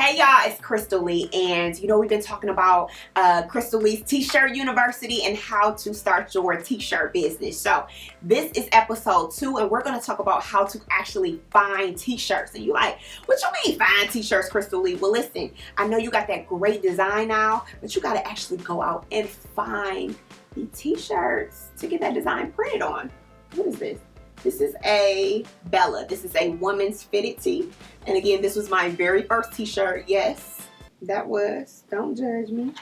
Hey y'all, it's Krystal Lee, and we've been talking about Krystal Lee's T-Shirt University and how to start your T-shirt business. So this is episode 2, and we're going to talk about how to actually find T-shirts. And you're like, what you mean find T-shirts, Krystal Lee? Well, listen, I know you got that great design now, but you got to actually go out and find the T-shirts to get that design printed on. What is this? This is a Bella. This is a woman's fitted tee. And again, this was my very first t-shirt. Yes, that was. Don't judge me.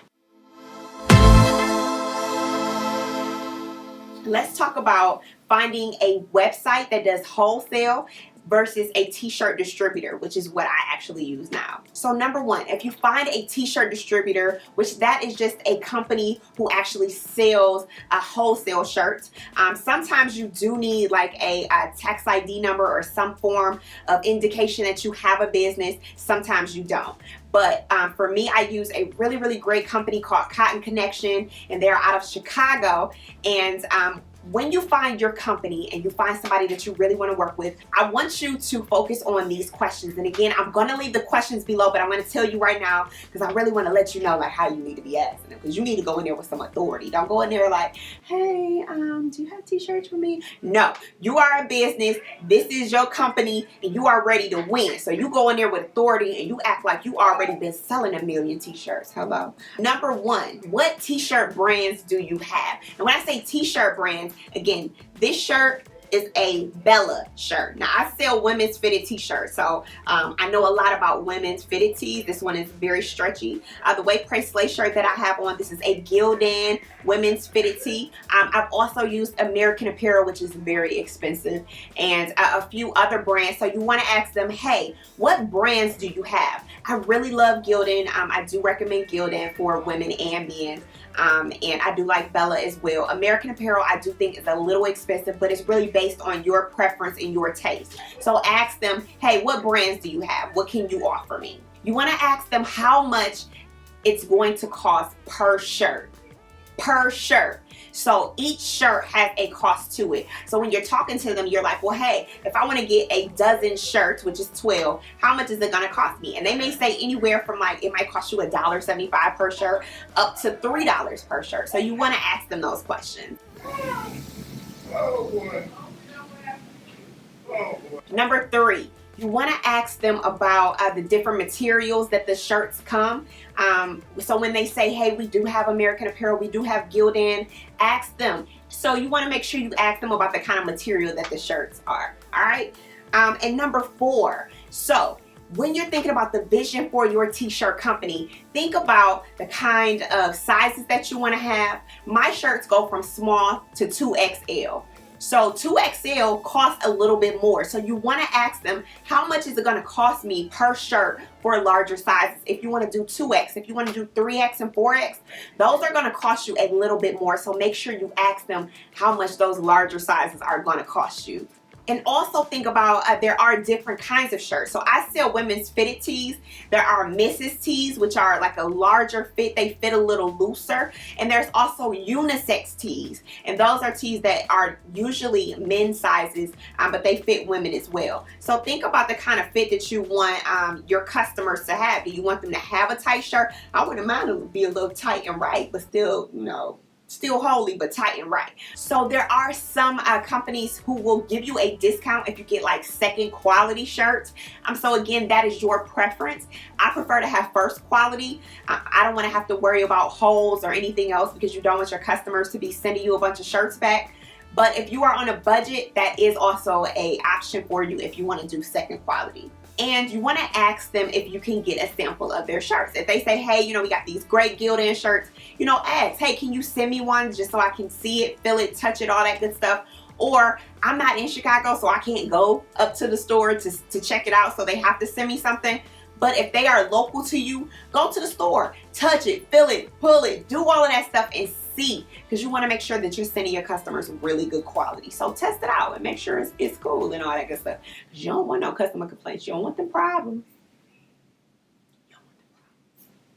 Let's talk about finding a website that does wholesale versus a t-shirt distributor, which is what I actually use now. So number one, if you find a t-shirt distributor, which that is just a company who actually sells a wholesale shirt, sometimes you do need like a tax ID number or some form of indication that you have a business. Sometimes you don't. But for me, I use a really great company called Cotton Connection, and they're out of Chicago. And when you find your company and you find somebody that you really want to work with, I want you to focus on these questions. And again, I'm going to leave the questions below, but I'm going to tell you right now because I really want to let you know like how you need to be asking them, because you need to go in there with some authority. Don't go in there like, hey, do you have t-shirts for me? No, you are a business. This is your company and you are ready to win. So you go in there with authority and you act like you already been selling 1 million t-shirts. Hello. Number one, what t-shirt brands do you have? And when I say t-shirt brands, again, this shirt is a Bella shirt. Now, I sell women's fitted t-shirts, so I know a lot about women's fitted tees. This one is very stretchy. The Way Krystal shirt that I have on, this is a Gildan women's fitted tee. I've also used American Apparel, which is very expensive, and a few other brands. So you want to ask them, hey, what brands do you have? I really love Gildan. I do recommend Gildan for women and men. And I do like Bella as well. American Apparel I do think is a little expensive, but it's really based on your preference and your taste. So ask them, hey, what brands do you have? What can you offer me? You want to ask them how much it's going to cost per shirt. Per shirt. So each shirt has a cost to it. So when you're talking to them, you're like, well, hey, if I want to get a dozen shirts, which is 12, how much is it going to cost me? And they may say anywhere from like, it might cost you $1.75 per shirt up to $3 per shirt. So you want to ask them those questions. Oh boy. Oh boy. Number 3. You want to ask them about the different materials that the shirts come. So when they say, hey, we do have American Apparel, we do have Gildan, ask them. So you want to make sure you ask them about the kind of material that the shirts are. All right. And number 4. So when you're thinking about the vision for your t-shirt company, think about the kind of sizes that you want to have. My shirts go from small to 2XL. So 2XL costs a little bit more. So you want to ask them, how much is it going to cost me per shirt for larger sizes? If you want to do 2X, if you want to do 3X and 4X, those are going to cost you a little bit more. So make sure you ask them how much those larger sizes are going to cost you. And also think about there are different kinds of shirts. So I sell women's fitted tees. There are Mrs. tees, which are like a larger fit. They fit a little looser. And there's also unisex tees. And those are tees that are usually men's sizes, but they fit women as well. So think about the kind of fit that you want your customers to have. Do you want them to have a tight shirt? I wouldn't mind it to be a little tight and right, but still, still holy but tight and right. So there are some companies who will give you a discount if you get like second quality shirts. So again, that is your preference. I prefer to have first quality. I don't want to have to worry about holes or anything else because you don't want your customers to be sending you a bunch of shirts back. But if you are on a budget, that is also an option for you if you want to do second quality. And you want to ask them if you can get a sample of their shirts. If they say, hey, we got these great Gildan shirts, ask, hey, can you send me one just so I can see it, feel it, touch it, all that good stuff? Or I'm not in Chicago, so I can't go up to the store to check it out, so they have to send me something. But if they are local to you, go to the store, touch it, feel it, pull it, do all of that stuff and see, because you want to make sure that you're sending your customers really good quality. So test it out and make sure it's cool and all that good stuff. Because you don't want no customer complaints. You don't want them problems.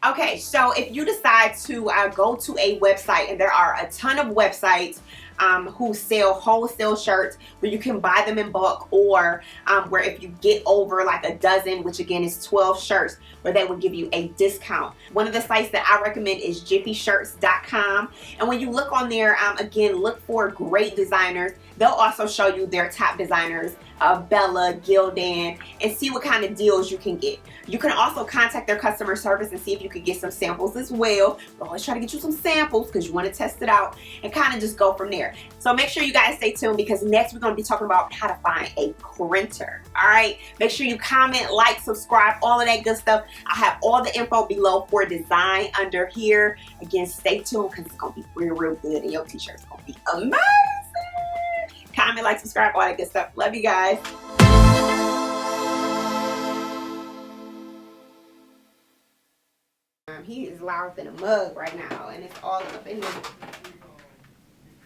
Okay, so if you decide to go to a website, and there are a ton of websites who sell wholesale shirts where you can buy them in bulk, or where if you get over like a dozen, which again is 12 shirts, where they will give you a discount. One of the sites that I recommend is jiffyshirts.com. And when you look on there, again, look for great designers. They'll also show you their top designers, Bella, Gildan, and see what kind of deals you can get. You can also contact their customer service and see if you can get some samples as well. But always try to get you some samples because you want to test it out and kind of just go from there. So make sure you guys stay tuned, because next we're going to be talking about how to find a printer. All right, make sure you comment, like, subscribe, all of that good stuff. I have all the info below for design under here. Again, stay tuned because it's going to be real good, and your t-shirt's going to be amazing. Comment, like, subscribe, all that good stuff. Love you guys. He is louder than a mug right now, and it's all up in here.